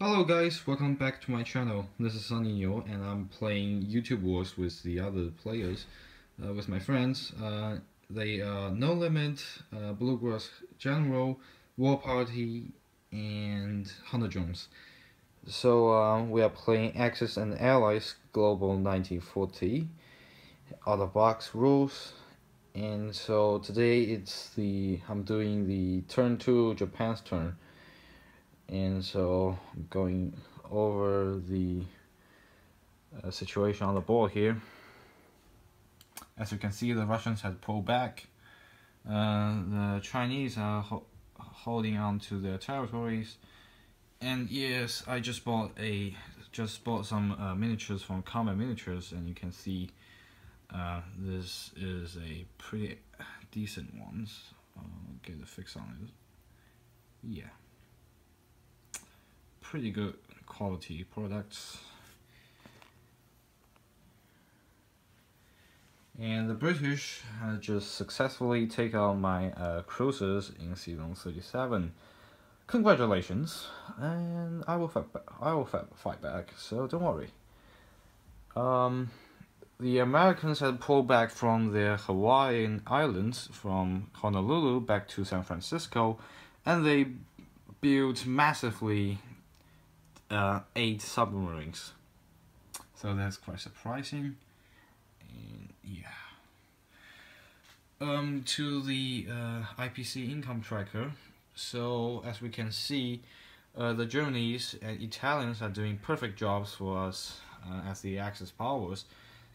Hello guys, welcome back to my channel. This is Sunny Yo and I'm playing YouTube Wars with the other players, with my friends. They are No Limit, Bluegrass General, War Party, and Hunter Jones. So we are playing Axis and Allies Global 1940, out of box rules. And so today I'm doing the turn 2, Japan's turn. And so I'm going over the situation on the board here. As you can see, the Russians had pulled back. The Chinese are holding on to their territories. And yes, I just bought some miniatures from Combat Miniatures, and you can see this is a pretty decent ones. Get a fix on it. Yeah. Pretty good quality products. And the British just successfully take out my cruisers in season 37. Congratulations, and I will fight back. So don't worry. The Americans had pulled back from their Hawaiian islands from Honolulu back to San Francisco, and they built massively 8 submarines. So that's quite surprising. And yeah. To the IPC income tracker. So as we can see, the Germans and Italians are doing perfect jobs for us as the Axis powers,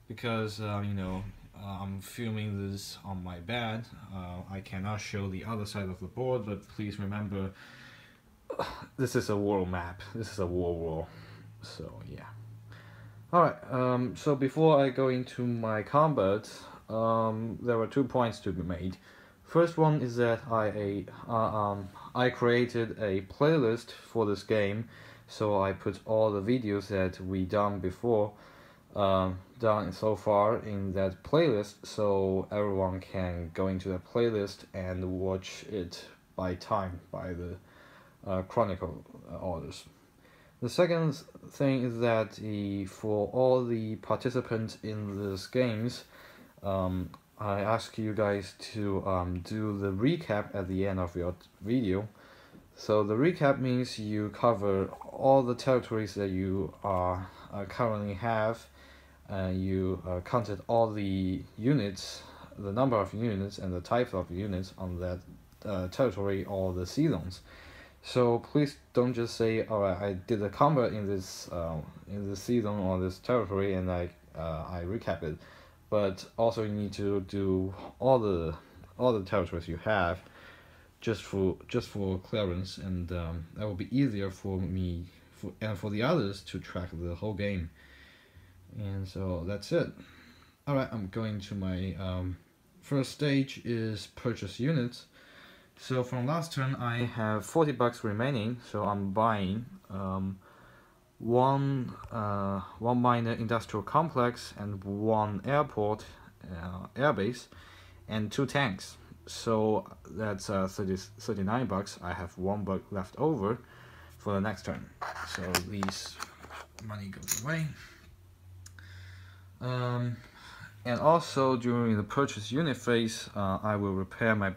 because I'm filming this on my bed. I cannot show the other side of the board, but please remember, this is a world map. This is a war. So yeah. Alright, so before I go into my combat, there were 2 points to be made. First one is that I created a playlist for this game, so I put all the videos that we done before, done so far in that playlist, so everyone can go into the playlist and watch it by time, by the chronicle orders. The second thing is that for all the participants in these games, I ask you guys to do the recap at the end of your video. So the recap means you cover all the territories that you currently have, and you counted all the units, the number of units and the type of units on that territory or the seasons. So please don't just say, "Alright, I did a combat in this season or this territory and I recap it," but also you need to do all the territories you have, just for clearance, and that will be easier for me and for the others to track the whole game. And so that's it. Alright, I'm going to my first stage is purchase units. So from last turn I have 40 bucks remaining, so I'm buying one minor industrial complex and 1 airport airbase and 2 tanks. So that's 39 bucks. I have 1 buck left over for the next turn. So these money goes away. And also during the purchase unit phase, I will repair my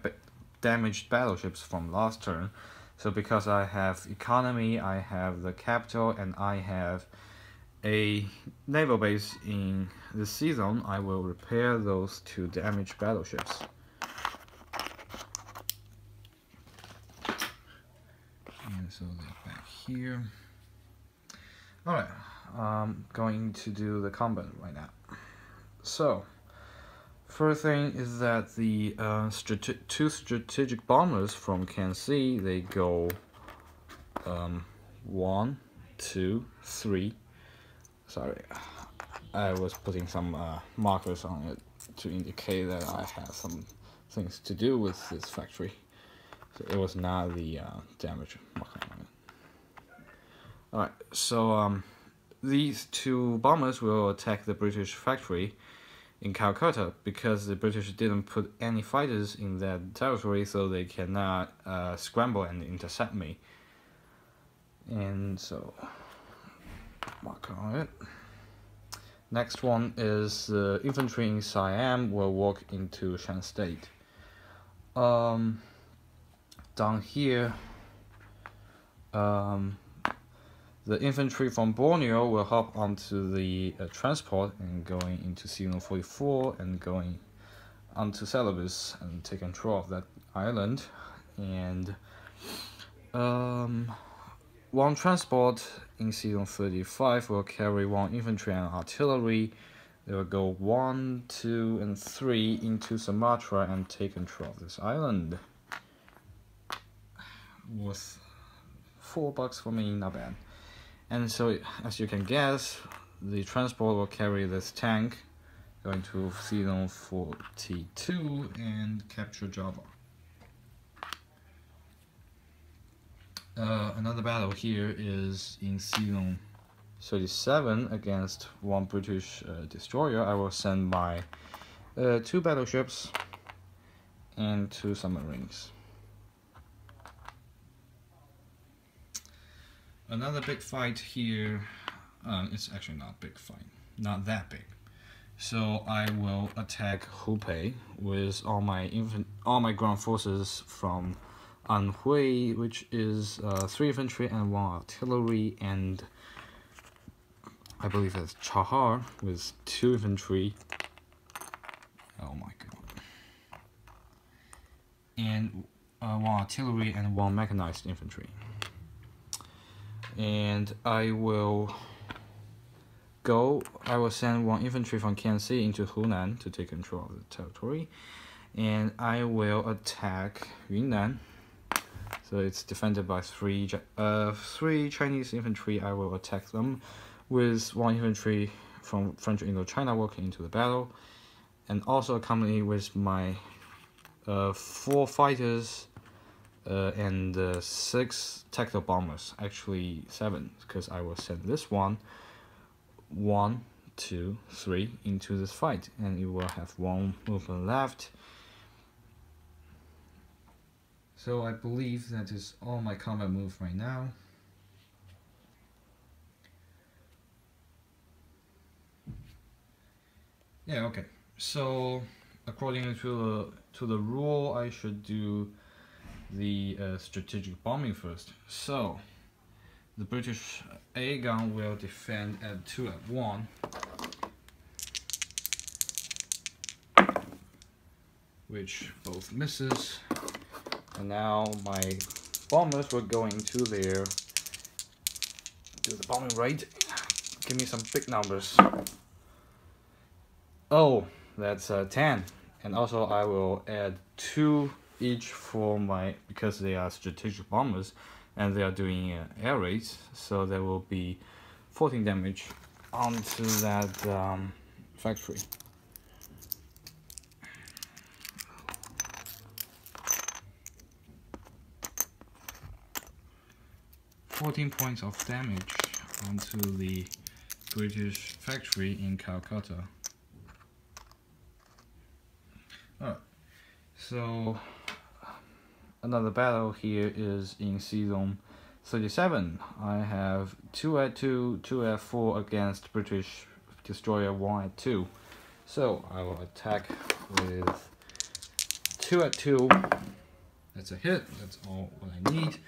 damaged battleships from last turn. So because I have economy, I have the capital, and I have a naval base in this season, I will repair those 2 damaged battleships. And so they're back here. Alright, I'm going to do the combat right now. So first thing is that the 2 strategic bombers from Kansas, they go 1, 2, 3. Sorry, I was putting some markers on it to indicate that I have some things to do with this factory. So it was not the damage marker on it. Alright, so these 2 bombers will attack the British factory in Calcutta, because the British didn't put any fighters in that territory, so they cannot scramble and intercept me. And so mark on it. Next one is the infantry in Siam will walk into Shan State. Down here, the infantry from Borneo will hop onto the transport and going into Signal 44 and going onto Celebes and take control of that island. And one transport in Signal 35 will carry one infantry and artillery. They will go 1, 2, and 3 into Sumatra and take control of this island. Worth $4 for me, not bad. And so, as you can guess, the transport will carry this tank going to Signal 42 and capture Java. Another battle here is in Signal 37 against one British destroyer. I will send my 2 battleships and 2 submarines. Another big fight here. It's actually not a big fight, not that big. So I will attack Hubei with all my ground forces from Anhui, which is 3 infantry and 1 artillery, and I believe that's Chahar with 2 infantry. Oh my god. And 1 artillery and 1 mechanized infantry. And I will send 1 infantry from Kianxi into Hunan to take control of the territory. And I will attack Yunnan. So it's defended by 3 Chinese infantry. I will attack them with 1 infantry from French Indochina walking into the battle, and also accompanied with my 4 fighters and 6 tactical bombers. Actually 7, because I will send this one, 1, 2, 3 into this fight, and it will have 1 movement left. So I believe that is all my combat moves right now. Yeah, okay. So according to the rule, I should do the strategic bombing first. So the British A gun will defend at 2 at 1, which both misses. And now my bombers will go into there, do the bombing rate. Give me some big numbers. Oh, that's 10. And also I will add 2 each for because they are strategic bombers and they are doing air raids, so there will be 14 damage onto that factory. $14 points of damage onto the British factory in Calcutta. Alright, so another battle here is in Season 37. I have 2 at 2, 2 at 4 against British destroyer 1 at 2. So I will attack with 2 at 2. That's a hit, that's all what I need.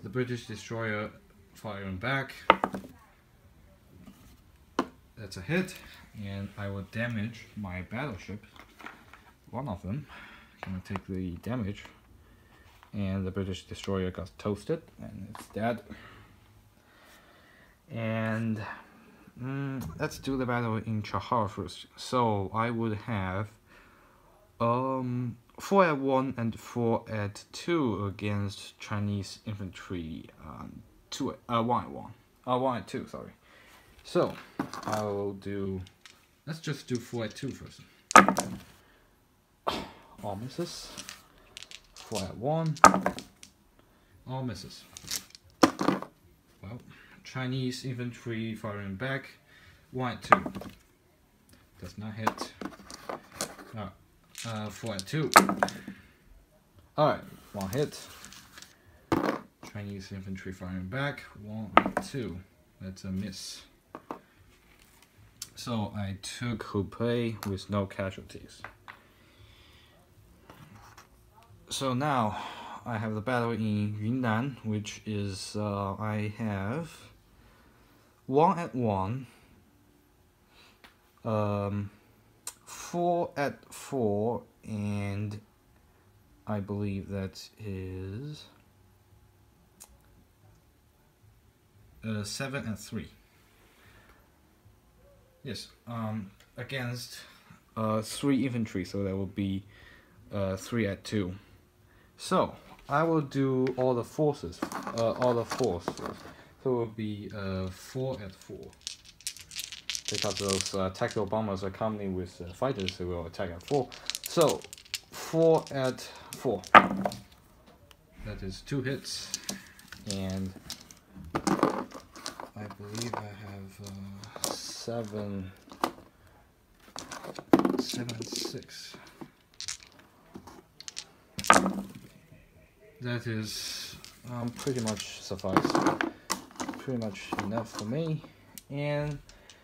The British destroyer firing back. That's a hit, and I will damage my battleship. One of them gonna take the damage, and the British destroyer got toasted and it's dead. And let's do the battle in Chahar first. So I would have 4 at 1 and 4 at 2 against Chinese infantry 1 at 1 at 2, sorry. So I will do, let's just do 4 at 2 first. All misses. 4 at 1. All misses. Well, Chinese infantry firing back. 1 at 2. Does not hit. 4 at 2. Alright, 1 hit. Chinese infantry firing back. 1, 2. That's a miss. So I took Hubei with no casualties. So now I have the battle in Yunnan, which is I have 1 at 1, 4 at 4, and I believe that is 7 at 3. Yes, against 3 infantry, so that will be 3 at 2. So I will do all the forces, all the force. So it will be 4 at 4. Because those tactical bombers are accompanied with fighters, they will attack at 4. So 4 at 4. That is 2 hits, and I believe I have 7, 6. That is pretty much suffice. Pretty much enough for me. And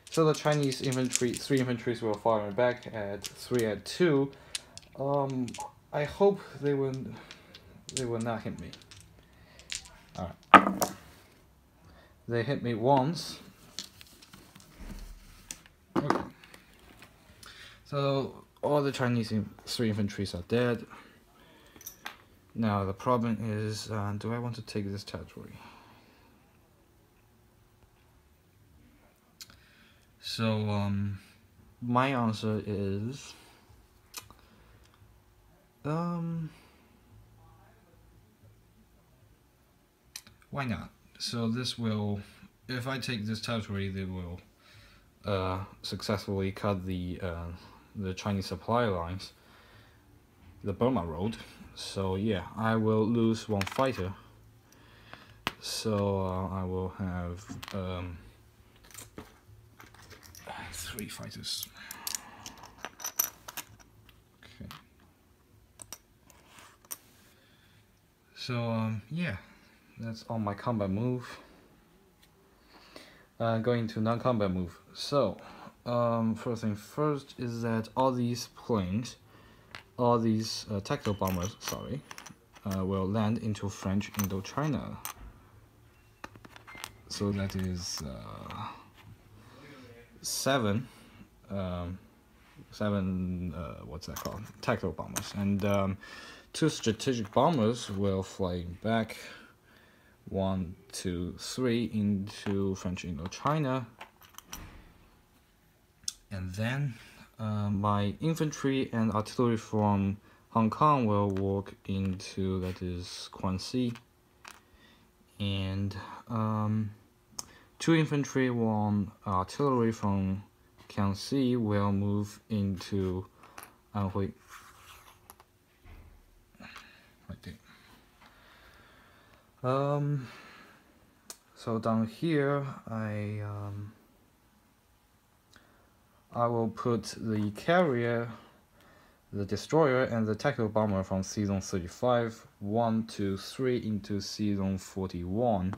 so the Chinese infantry, 3 infantries will fire back at 3 at 2. I hope they will not hit me. Alright. They hit me once. Okay. So all the Chinese 3 infantries are dead. Now the problem is, do I want to take this territory? So my answer is why not? So this will, if I take this territory, they will successfully cut the Chinese supply lines, the Burma Road. So yeah, I will lose 1 fighter. So I will have 3 fighters. Okay. So yeah, that's all my combat move. Going to non-combat move. So first thing first is that all these planes, all these tactical bombers, sorry, will land into French Indochina. So that is 7 what's that called? Tactical bombers, and 2 strategic bombers will fly back 1, 2, 3 into French Indochina, and then my infantry and artillery from Hong Kong will walk into, that is, Quanxi, and 2 infantry, 1 artillery from Jiangxi will move into Anhui. Right there. So down here, I will put the carrier, the destroyer, and the tactical bomber from season 35, 1, 2, 3 into season 41.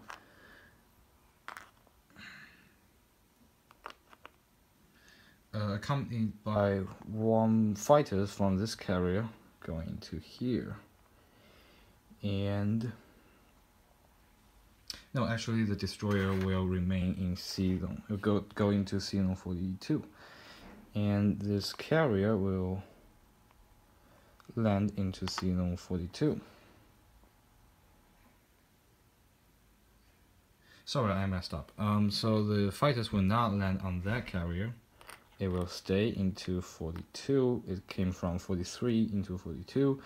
Accompanied by 1 fighters from this carrier going to here. And no, actually the destroyer will remain in season, go into season 42. And this carrier will land into season 42. Sorry, I messed up. So the fighters will not land on that carrier. It will stay into 42. It came from 43 into 42.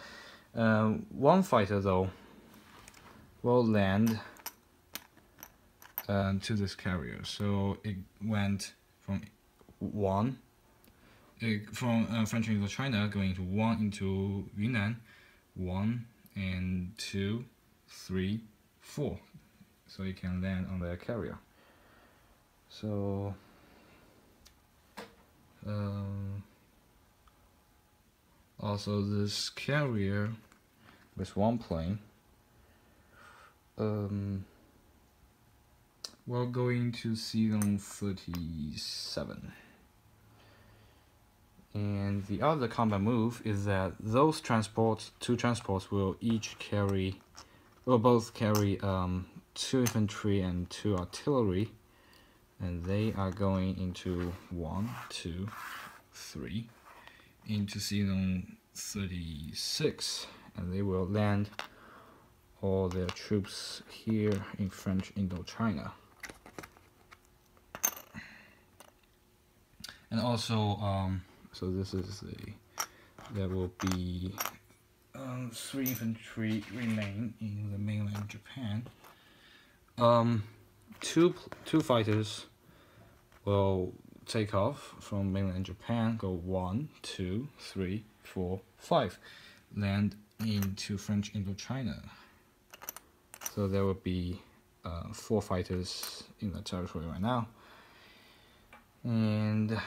1 fighter though will land to this carrier. So it went from 1 from French Indochina going to 1 into Yunnan, 1 and 2, 3, 4. So it can land on their carrier. So also this carrier with 1 plane we're going to season 37. And the other combat move is that those two transports will both carry 2 infantry and 2 artillery, and they are going into 1, 2, 3 into season 36, and they will land all their troops here in French Indochina. And also, so this is there will be 3 infantry remain in the mainland Japan. Two fighters will take off from mainland Japan, go 1, 2, 3, 4, 5, land into French Indochina. So there will be 4 fighters in the territory right now. And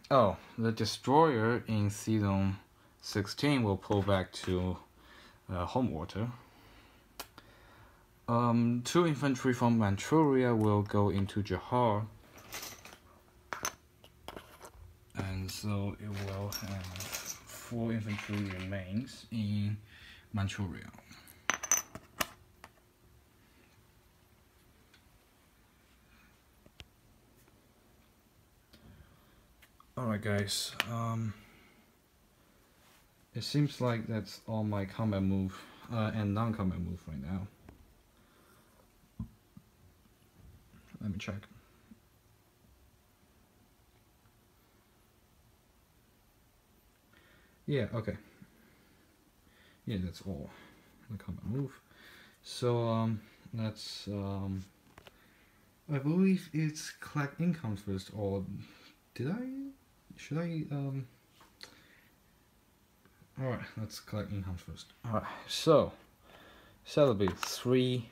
the destroyer in season 16 will pull back to home water. 2 infantry from Manchuria will go into Johor, and so it will have 4 infantry remains in Manchuria. Alright guys, it seems like that's all my combat move and non-combat move right now. Let me check. Yeah, okay. Yeah, that's all the combat move. So let's I believe it's collect income first, or should I alright, let's collect income first. Alright, so Celebes 3,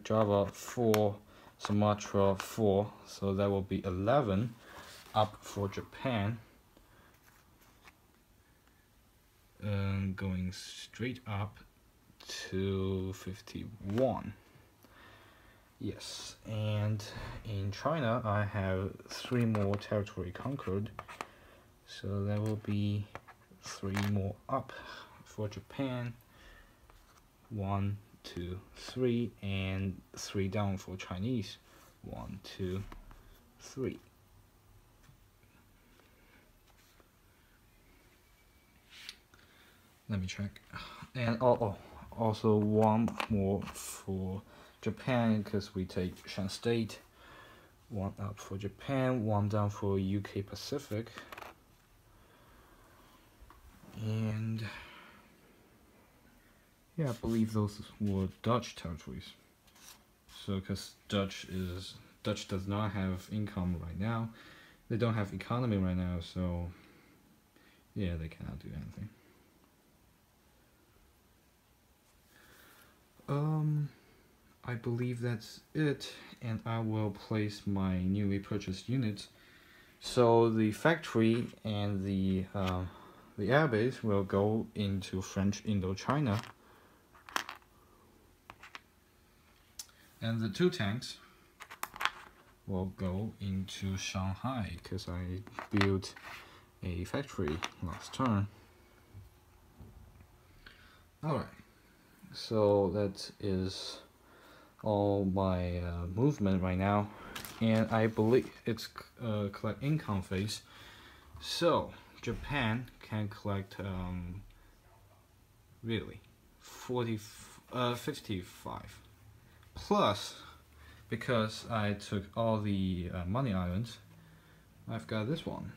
Java 4, Sumatra 4, so that will be 11 up for Japan. Going straight up to 51. Yes, and in China I have 3 more territory conquered, so there will be 3 more up for Japan. 1, 2, 3, and 3 down for Chinese. 1, 2, 3. Let me check. And also 1 more for Japan, because we take Shan State. 1 up for Japan, 1 down for UK Pacific. And yeah, I believe those were Dutch territories. So because Dutch does not have income right now, they don't have economy right now, so yeah, they cannot do anything. I believe that's it, and I will place my newly purchased units. So the factory and the airbase will go into French Indochina, and the 2 tanks will go into Shanghai, because I built a factory last turn. Alright, so that is all my movement right now, and I believe it's collect income phase. So Japan can collect really 55 plus, because I took all the money islands. I've got this one,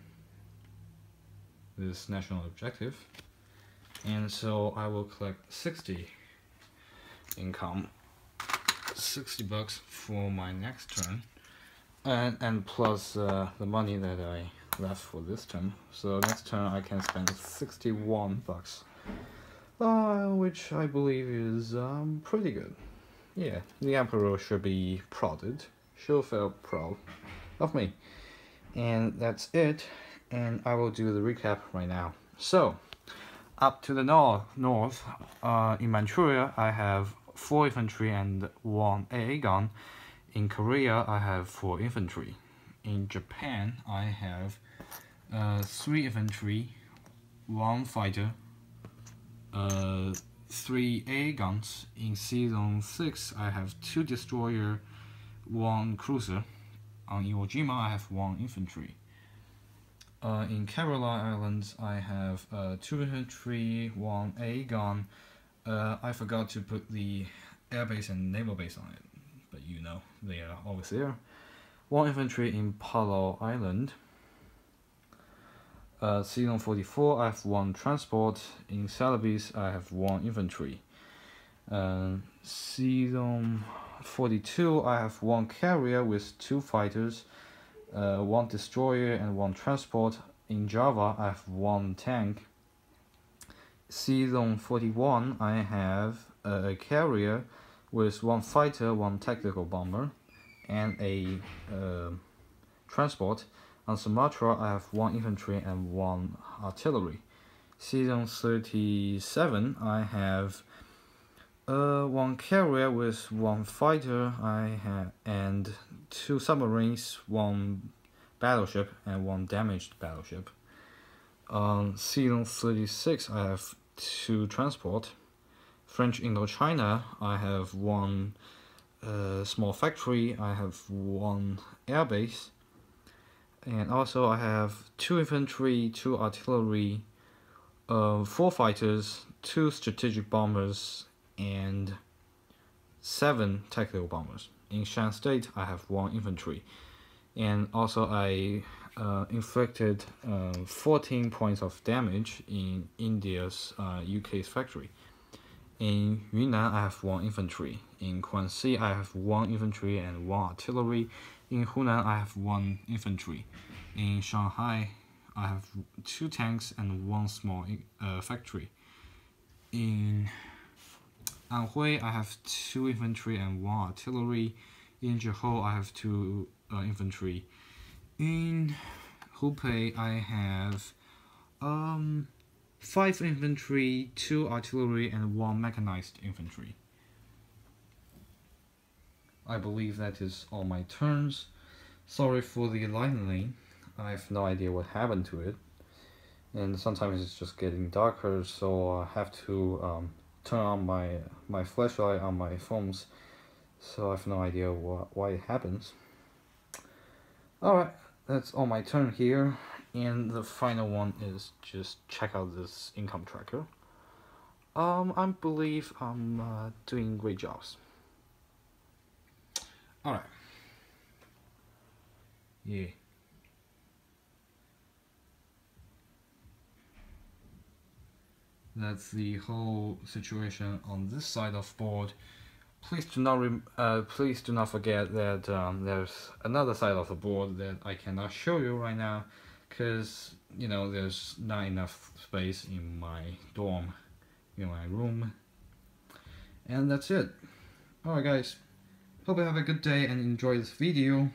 this national objective, and so I will collect 60 income, 60 bucks for my next turn, and plus the money that I left for this turn. So next turn I can spend 61 bucks, which I believe is pretty good. Yeah, the Emperor should be prouded. She'll feel proud of me. And that's it, and I will do the recap right now. So up to the north in Manchuria I have 4 infantry and 1 AA gun. In Korea, I have 4 infantry. In Japan, I have 3 infantry, 1 fighter, 3 AA guns. In Season 6, I have 2 destroyer, 1 cruiser. On Iwo Jima, I have 1 infantry. In Caroline Islands, I have 2 infantry, 1 AA gun. I forgot to put the airbase and naval base on it, but you know, they are always there. 1 infantry in Palau Island. Season 44, I have 1 transport. In Celebes, I have 1 infantry. Season 42, I have 1 carrier with 2 fighters, 1 destroyer and 1 transport. In Java, I have 1 tank. Season 41, I have a carrier with 1 fighter, 1 tactical bomber, and a transport. On Sumatra, I have 1 infantry and 1 artillery. Season 37, I have 1 carrier with 1 fighter, and 2 submarines, 1 battleship, and 1 damaged battleship. On Season 36, I have 2 transport. French Indochina, I have 1 small factory, I have 1 airbase, and also I have 2 infantry, 2 artillery, 4 fighters, 2 strategic bombers, and 7 tactical bombers. In Shan State, I have 1 infantry, and also I inflicted 14 points of damage in India's UK's factory. In Yunnan, I have 1 infantry. In Guangxi, I have 1 infantry and 1 artillery. In Hunan, I have 1 infantry. In Shanghai, I have 2 tanks and 1 small factory. In Anhui, I have 2 infantry and 1 artillery. In Johor, I have 2 infantry. In Hubei, I have 5 infantry, 2 artillery, and 1 mechanized infantry. I believe that is all my turns. Sorry for the lightning. I have no idea what happened to it. And sometimes it's just getting darker, so I have to turn on my flashlight on my phones. So I have no idea why it happens. Alright, that's all my turn here. And the final one is just check out this income tracker. I believe I'm doing great jobs. Alright. Yeah. That's the whole situation on this side of board. Please do not forget that there's another side of the board that I cannot show you right now, because you know there's not enough space in my dorm, in my room. And that's it. Alright guys, hope you have a good day and enjoy this video.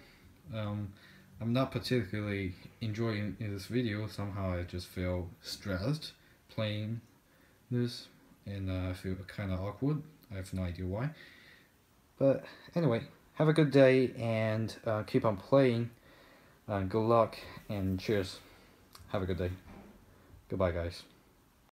I'm not particularly enjoying this video. Somehow I just feel stressed playing this, and I feel kind of awkward. I have no idea why. But anyway, have a good day and keep on playing. Good luck and cheers. Have a good day. Goodbye guys.